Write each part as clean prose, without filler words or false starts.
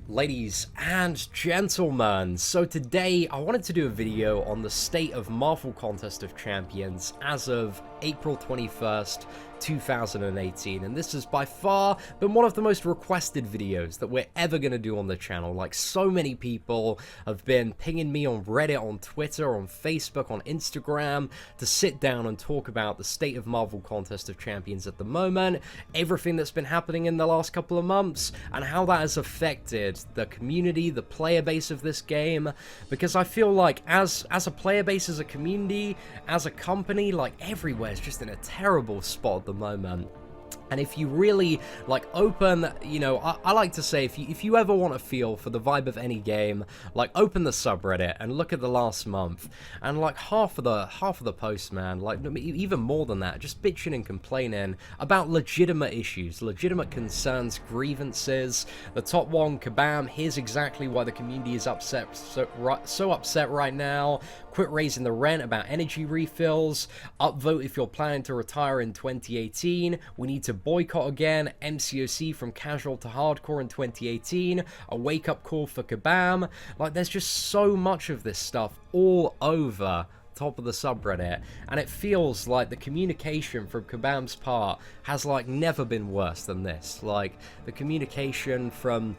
Ladies and gentlemen, so today I wanted to do a video on the state of Marvel Contest of Champions as of April 21st, 2018, and this has by far been one of the most requested videos that we're ever going to do on the channel. Like, so many people have been pinging me on Reddit, on Twitter, on Facebook, on Instagram to sit down and talk about the state of Marvel Contest of Champions at the moment, everything that's been happening in the last couple of months, and how that has affected the community, the player base of this game. Because I feel like as a player base, as a community, as a company, like, everywhere is just in a terrible spot at the moment. And if you really, like, open, you know, I like to say, if you ever want a feel for the vibe of any game, like, open the subreddit and look at the last month, and, like, half of the posts, man, like, even more than that, just bitching and complaining about legitimate issues, legitimate concerns, grievances. The top one, Kabam, here's exactly why the community is upset, so upset right now. Quit raising the rent about energy refills. Upvote if you're planning to retire in 2018. We need to boycott again. MCOC from casual to hardcore in 2018. A wake-up call for Kabam. Like, there's just so much of this stuff all over top of the subreddit, and it feels like the communication from Kabam's part has, like, never been worse than this. Like, the communication from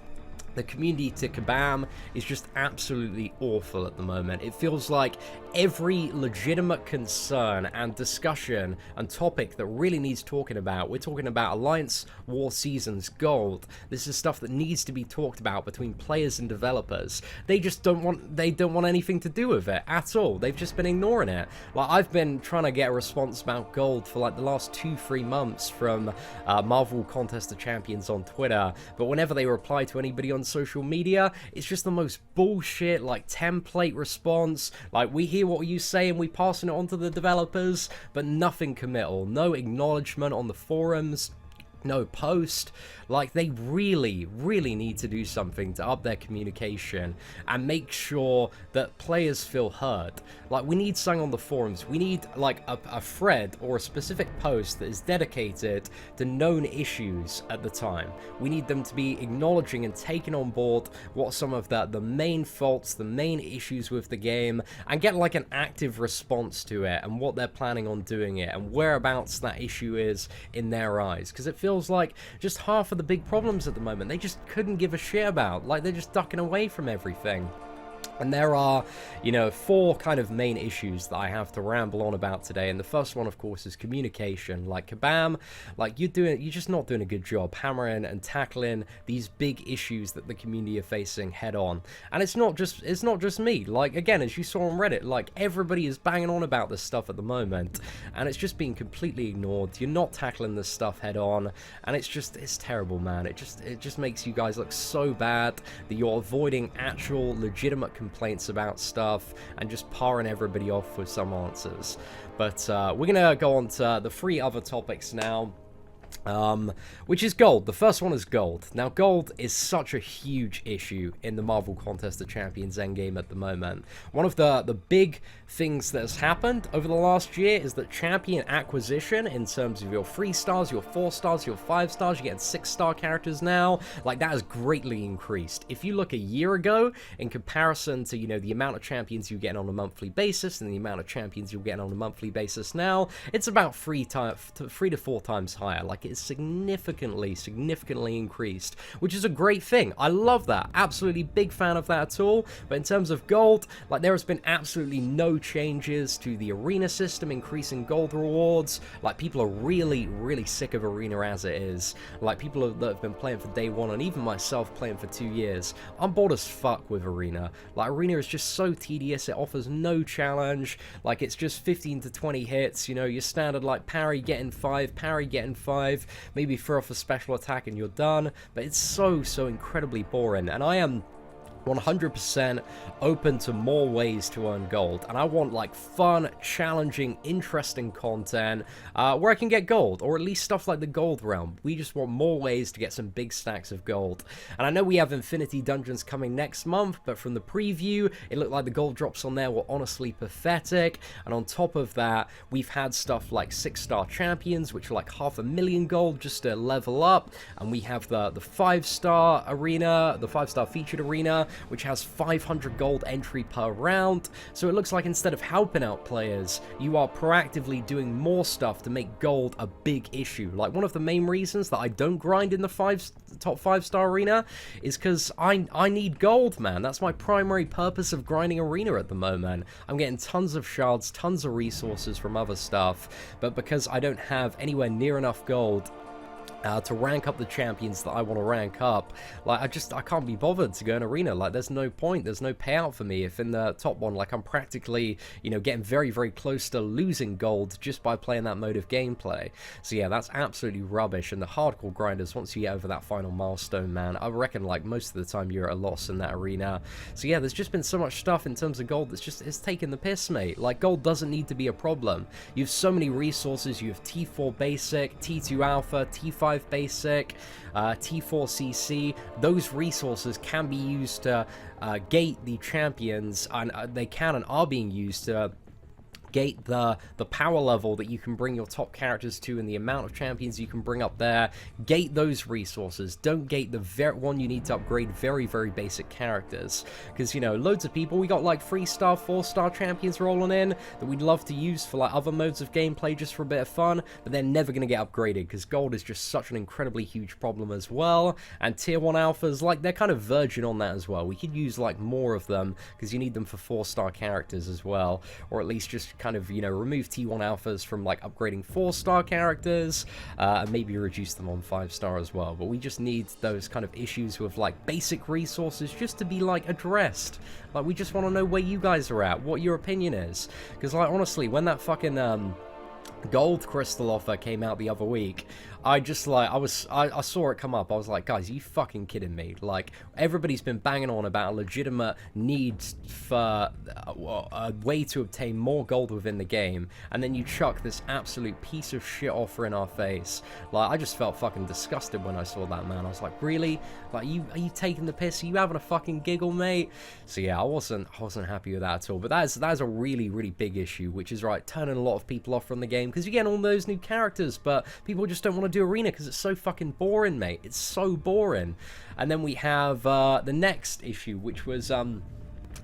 the community to Kabam is just absolutely awful at the moment. It feels like every legitimate concern and discussion and topic that really needs talking about, we're talking about Alliance War Seasons Gold. This is stuff that needs to be talked about between players and developers. They just don't want anything to do with it at all. They've just been ignoring it. Like, I've been trying to get a response about Gold for like the last 2-3 months from Marvel Contest of Champions on Twitter, but whenever they reply to anybody on social media, it's just the most bullshit, like, template response. Like, we hear what you say and we passing it on to the developers, but nothing committal, no acknowledgement on the forums, no post. Like, they really need to do something to up their communication and make sure that players feel heard. Like, we need something on the forums. We need, like, a thread or a specific post that is dedicated to known issues at the time. We need them to be acknowledging and taking on board what some of the main faults, the main issues with the game, and get, like, an active response to it and what they're planning on doing it and whereabouts that issue is in their eyes. Because it feels like just half of the big problems at the moment they just couldn't give a shit about. Like, they're just ducking away from everything. And there are, you know, 4 kind of main issues that I have to ramble on about today. And the first one, of course, is communication. Like, Kabam, like, you're just not doing a good job hammering and tackling these big issues that the community are facing head on. And it's not just me. Like, again, as you saw on Reddit, like, everybody is banging on about this stuff at the moment, and it's just being completely ignored. You're not tackling this stuff head on, and it's terrible, man. It just makes you guys look so bad that you're avoiding actual legitimate complaints about stuff and just parring everybody off with some answers. But we're gonna go on to the 3 other topics now, which is Gold. The first one is Gold. Now, Gold is such a huge issue in the Marvel Contest of Champions endgame at the moment. One of the big things that has happened over the last year is that champion acquisition, in terms of your 3 stars, your 4 stars, your 5 stars, you're getting 6-star characters now, like, that has greatly increased. If you look a year ago, in comparison to, you know, the amount of champions you're getting on a monthly basis and the amount of champions you're getting on a monthly basis now, it's about 3 to 4 times higher. Like, it's significantly increased, which is a great thing. I love that. Absolutely big fan of that at all. But in terms of Gold, like, there has been absolutely no changes to the arena system, increasing gold rewards. Like, people are really sick of arena as it is. Like, people that have been playing for day 1, and even myself playing for 2 years, I'm bored as fuck with arena. Like, arena is just so tedious. It offers no challenge. Like, it's just 15 to 20 hits, you know, your standard, like, parry getting 5, parry getting 5, maybe throw off a special attack and you're done. But it's so incredibly boring, and I am 100% open to more ways to earn gold, and I want like fun, challenging, interesting content where I can get gold, or at least stuff like the gold realm. We just want more ways to get some big stacks of gold. And I know we have Infinity Dungeons coming next month, but from the preview it looked like the gold drops on there were honestly pathetic. And on top of that, we've had stuff like 6-star champions, which are like 500,000 gold just to level up, and we have the 5-star arena, the 5-star featured arena, which has 500 gold entry per round. So it looks like instead of helping out players, you are proactively doing more stuff to make gold a big issue. Like, one of the main reasons that I don't grind in the top 5-star arena is because I need gold, man. That's my primary purpose of grinding arena at the moment. I'm getting tons of shards, tons of resources from other stuff, but because I don't have anywhere near enough gold to rank up the champions that I want to rank up, like, I can't be bothered to go in arena. Like, there's no point, there's no payout for me if in the top one, like, I'm practically, you know, getting very, very close to losing gold just by playing that mode of gameplay. So yeah, that's absolutely rubbish. And the hardcore grinders, once you get over that final milestone, man, I reckon like most of the time you're at a loss in that arena. So yeah, there's just been so much stuff in terms of gold that's just, it's taking the piss, mate. Like, gold doesn't need to be a problem. You have so many resources. You have T4 basic, T2 alpha, T5 basic, T4 CC. Those resources can be used to gate the champions, and they can and are being used to gate the power level that you can bring your top characters to and the amount of champions you can bring up there. Gate those resources. Don't gate the one you need to upgrade very, very basic characters. Because, you know, loads of people, we got like 3-star, 4-star champions rolling in that we'd love to use for like other modes of gameplay just for a bit of fun, but they're never going to get upgraded because gold is just such an incredibly huge problem as well. And tier 1 alphas, like, they're kind of virgin on that as well. We could use like more of them because you need them for 4-star characters as well, or at least just kind of, you know, remove T1 alphas from like upgrading 4-star characters, and maybe reduce them on 5-star as well. But we just need those kind of issues with like basic resources just to be like addressed. Like, we just want to know where you guys are at, what your opinion is, because like, honestly, when that fucking gold crystal offer came out the other week, I just like, I saw it come up. I was like, guys, are you fucking kidding me? Like, everybody's been banging on about a legitimate need for a way to obtain more gold within the game, and then you chuck this absolute piece of shit offer in our face. Like, I just felt fucking disgusted when I saw that, man. I was like, really? Like, are you taking the piss? Are you having a fucking giggle, mate? So yeah, I wasn't happy with that at all. But that is a really, really big issue, which is right, turning a lot of people off from the game because you get all those new characters, but people just don't want to do arena because it's so fucking boring, mate. It's so boring. And then we have the next issue, which was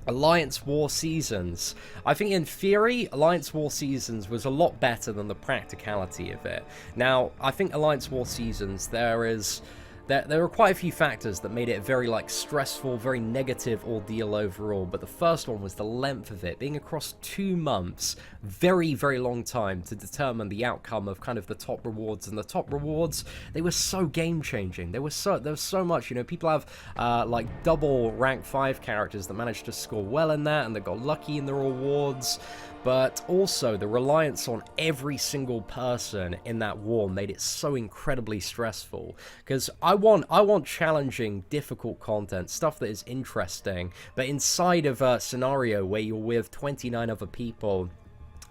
Alliance War Seasons. I think in theory, Alliance War Seasons was a lot better than the practicality of it. Now, I think Alliance War Seasons, there were quite a few factors that made it a very like stressful, very negative ordeal overall, but the first one was the length of it, being across 2 months, very, very long time to determine the outcome of kind of the top rewards. And the top rewards, they were so game-changing. There was so much, you know, people have like double rank 5 characters that managed to score well in that and that got lucky in the rewards. But also the reliance on every single person in that war made it so incredibly stressful. Because I want challenging, difficult content, stuff that is interesting, but inside of a scenario where you're with 29 other people,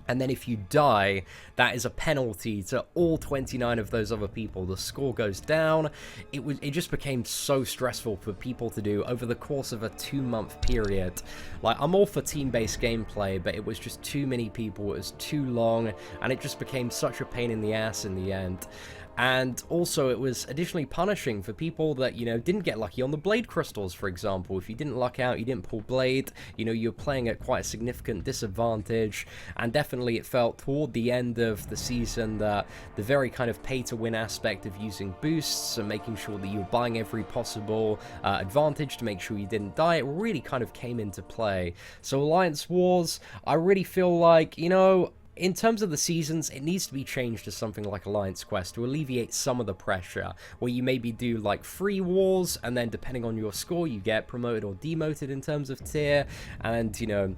and then if you die, that is a penalty to all 29 of those other people. The score goes down. It just became so stressful for people to do over the course of a 2-month period. Like, I'm all for team-based gameplay, but it was just too many people. It was too long, and it just became such a pain in the ass in the end. And also, it was additionally punishing for people that, you know, didn't get lucky on the blade crystals, for example. If you didn't luck out, you didn't pull blade, you know, you're playing at quite a significant disadvantage. And definitely it felt toward the end of the season that the very kind of pay-to-win aspect of using boosts and making sure that you're buying every possible advantage to make sure you didn't die, it really kind of came into play. So Alliance Wars, I really feel like, you know, in terms of the seasons, it needs to be changed to something like Alliance Quest to alleviate some of the pressure, where you maybe do like 3 wars, and then depending on your score, you get promoted or demoted in terms of tier, and, you know,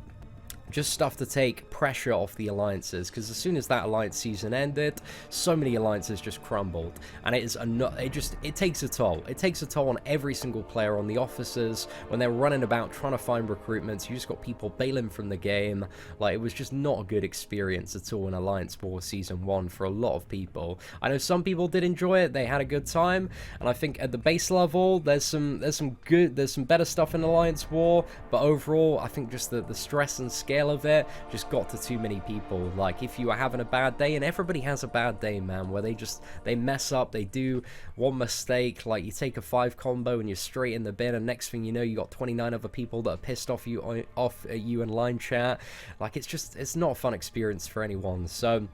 just stuff to take pressure off the alliances, because as soon as that alliance season ended, so many alliances just crumbled, and it takes a toll. It takes a toll on every single player, on the officers, when they're running about trying to find recruitments. You just got people bailing from the game. Like, it was just not a good experience at all in Alliance War Season 1 for a lot of people. I know some people did enjoy it, they had a good time, and I think at the base level, there's some better stuff in Alliance War, but overall, I think just the stress and scale of it just got to too many people. Like, if you are having a bad day, and everybody has a bad day, man, where they mess up, they do one mistake, like you take a 5 combo and you're straight in the bin, and next thing you know, you got 29 other people that are pissed off at you in line chat. Like, it's not a fun experience for anyone. So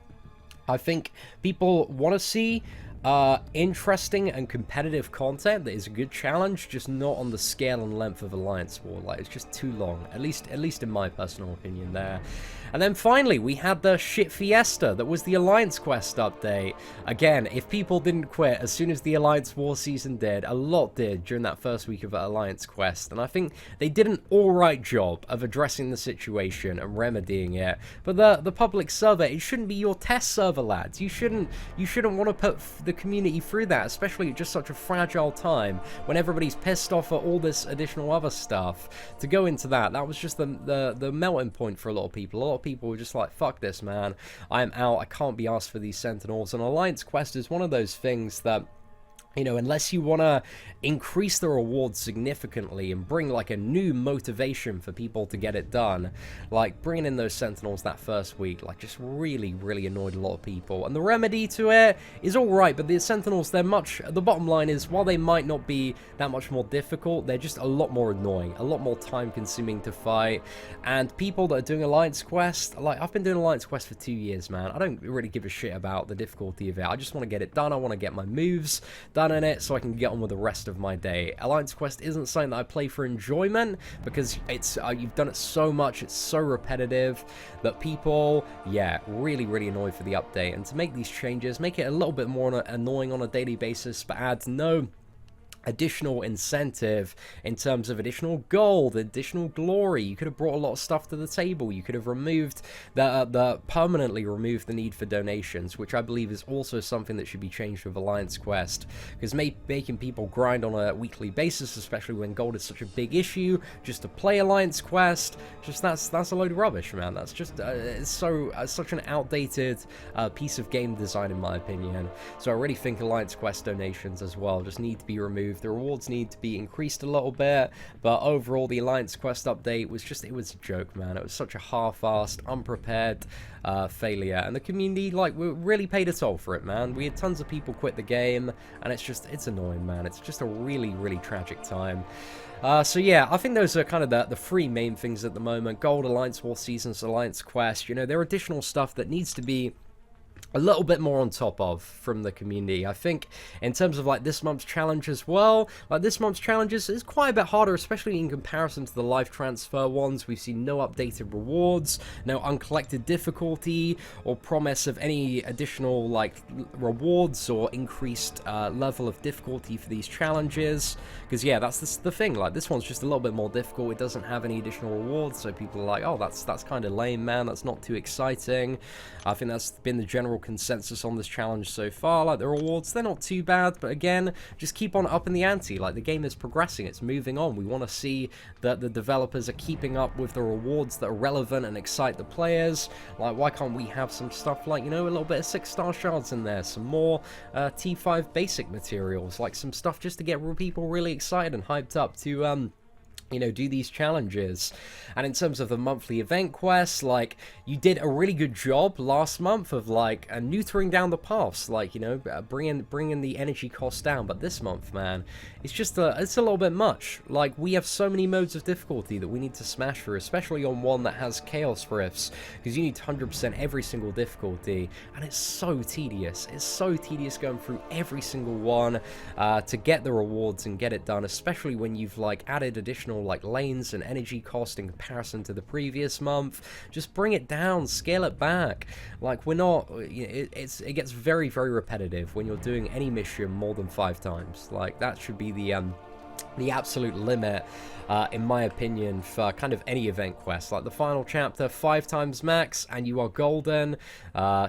I think people want to see interesting and competitive content that is a good challenge, just not on the scale and length of Alliance War. Like, it's just too long, at least in my personal opinion there. And then finally, we had the shit fiesta that was the Alliance Quest update. Again, if people didn't quit as soon as the Alliance War season did, a lot did during that first week of Alliance Quest, and I think they did an alright job of addressing the situation and remedying it. But the public server, it shouldn't be your test server, lads. You shouldn't want to put the community through that, especially at just such a fragile time when everybody's pissed off at all this additional other stuff. To go into that was just the melting point for a lot of people. A lot of people were just like, fuck this, man, I'm out, I can't be asked for these Sentinels. And Alliance Quest is one of those things that, you know, unless you want to increase the rewards significantly and bring like a new motivation for people to get it done, like bringing in those Sentinels that first week, like just really annoyed a lot of people. And the remedy to it is alright, but the Sentinels, the bottom line is, while they might not be that much more difficult, they're just a lot more annoying, a lot more time consuming to fight. And people that are doing Alliance Quest, like, I've been doing Alliance Quest for 2 years, man. I don't really give a shit about the difficulty of it. I just want to get it done. I want to get my moves done in it so I can get on with the rest of my day. Alliance Quest isn't something that I play for enjoyment, because it's you've done it so much, it's so repetitive that people, yeah, really annoyed for the update. And to make these changes, make it a little bit more annoying on a daily basis, but add no additional incentive in terms of additional gold, additional glory. You could have brought a lot of stuff to the table. You could have removed permanently removed the need for donations, which I believe is also something that should be changed with Alliance Quest, because making people grind on a weekly basis, especially when gold is such a big issue, just to play Alliance Quest, just that's a load of rubbish, man. That's just it's such an outdated piece of game design, in my opinion. So I really think Alliance Quest donations as well just need to be removed. The rewards need to be increased a little bit, but overall the Alliance Quest update was just, it was a joke, man. It was such a half-assed, unprepared failure, and the community, like, we really paid a toll for it, man. We had tons of people quit the game, and it's annoying, man. It's just a really tragic time. So yeah, I think those are kind of the three main things at the moment: Gold, Alliance War Seasons, Alliance Quest. You know, there are additional stuff that needs to be a little bit more on top of from the community. I think in terms of like this month's challenge as well, like this month's challenges is quite a bit harder, especially in comparison to the live transfer ones. We've seen no updated rewards, no uncollected difficulty, or promise of any additional like rewards or increased level of difficulty for these challenges. Because yeah, that's the thing, like this one's just a little bit more difficult. It doesn't have any additional rewards, so people are like, oh, that's kind of lame, man, that's not too exciting. I think that's been the general consensus on this challenge so far. Like, the rewards, they're not too bad, but again, just keep on upping the ante. Like, the game is progressing, it's moving on. We want to see that the developers are keeping up with the rewards that are relevant and excite the players. Like, why can't we have some stuff like, you know, a little bit of 6-star shards in there, some more T5 basic materials, like some stuff just to get people really excited and hyped up to you know, do these challenges. And in terms of the monthly event quests, like, you did a really good job last month of like neutering down the paths, like, you know, bringing the energy cost down. But this month, man, it's just it's a little bit much. Like, we have so many modes of difficulty that we need to smash through, especially on one that has chaos rifts, because you need 100% every single difficulty, and it's so tedious. It's so tedious going through every single one to get the rewards and get it done, especially when you've like added additional like lanes and energy cost in comparison to the previous month. Just bring it down, scale it back. Like, we're not, you know, it gets very repetitive when you're doing any mission more than 5 times. Like, that should be the the absolute limit, in my opinion, for kind of any event quest. Like the final chapter, 5 times max, and you are golden.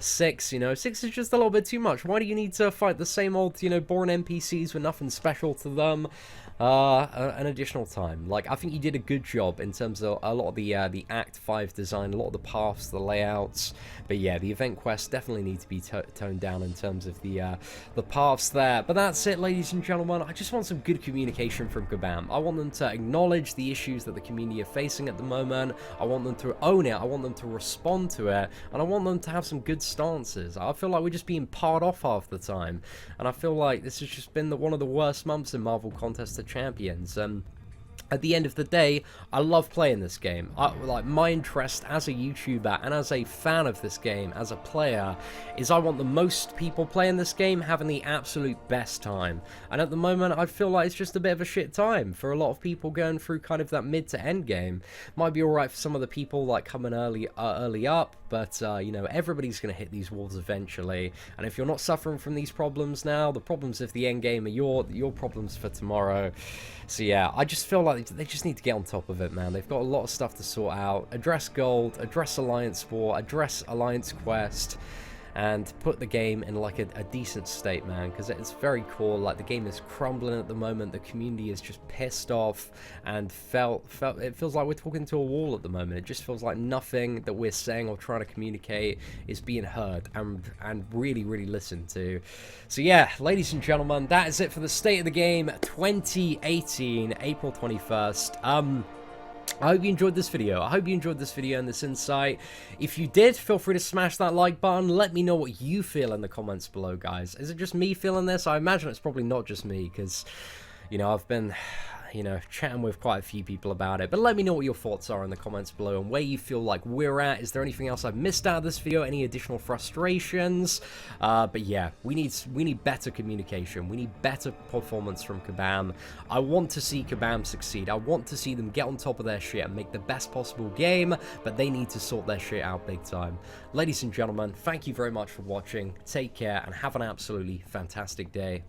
6, you know, 6 is just a little bit too much. Why do you need to fight the same old, you know, boring NPCs with nothing special to them? An additional time. Like, I think you did a good job in terms of a lot of the Act 5 design, a lot of the paths, the layouts. But yeah, the event quests definitely need to be toned down in terms of the paths there. But that's it, ladies and gentlemen. I just want some good communication from Kabam. I want them to acknowledge the issues that the community are facing at the moment. I want them to own it. I want them to respond to it. And I want them to have some good stances. I feel like we're just being parred off half the time. And I feel like this has just been one of the worst months in Marvel Contest of Champions. At the end of the day, I love playing this game. Like, my interest as a YouTuber and as a fan of this game, as a player, is I want the most people playing this game having the absolute best time. And at the moment, I feel like it's just a bit of a shit time for a lot of people going through kind of that mid to end game. Might be alright for some of the people like coming early up, but you know, everybody's going to hit these walls eventually. And if you're not suffering from these problems now, the problems of the end game are your problems for tomorrow. So yeah, I just feel like they just need to get on top of it, man. They've got a lot of stuff to sort out. Address Gold, address Alliance War, address Alliance Quest, and put the game in like a decent state, man, because it's very cool. Like, the game is crumbling at the moment. The community is just pissed off, and it feels like we're talking to a wall at the moment. It just feels like nothing that we're saying or trying to communicate is being heard and really listened to. So yeah, ladies and gentlemen, that is it for the State of the Game 2018, April 21st. I hope you enjoyed this video. I hope you enjoyed this video and this insight. If you did, feel free to smash that like button. Let me know what you feel in the comments below, guys. Is it just me feeling this? I imagine it's probably not just me, because, you know, I've been, you know, chatting with quite a few people about it. But let me know what your thoughts are in the comments below and where you feel like we're at. Is there anything else I've missed out of this video? Any additional frustrations? But yeah, we need better communication. We need better performance from Kabam. I want to see Kabam succeed. I want to see them get on top of their shit and make the best possible game, but they need to sort their shit out big time. Ladies and gentlemen, thank you very much for watching. Take care and have an absolutely fantastic day.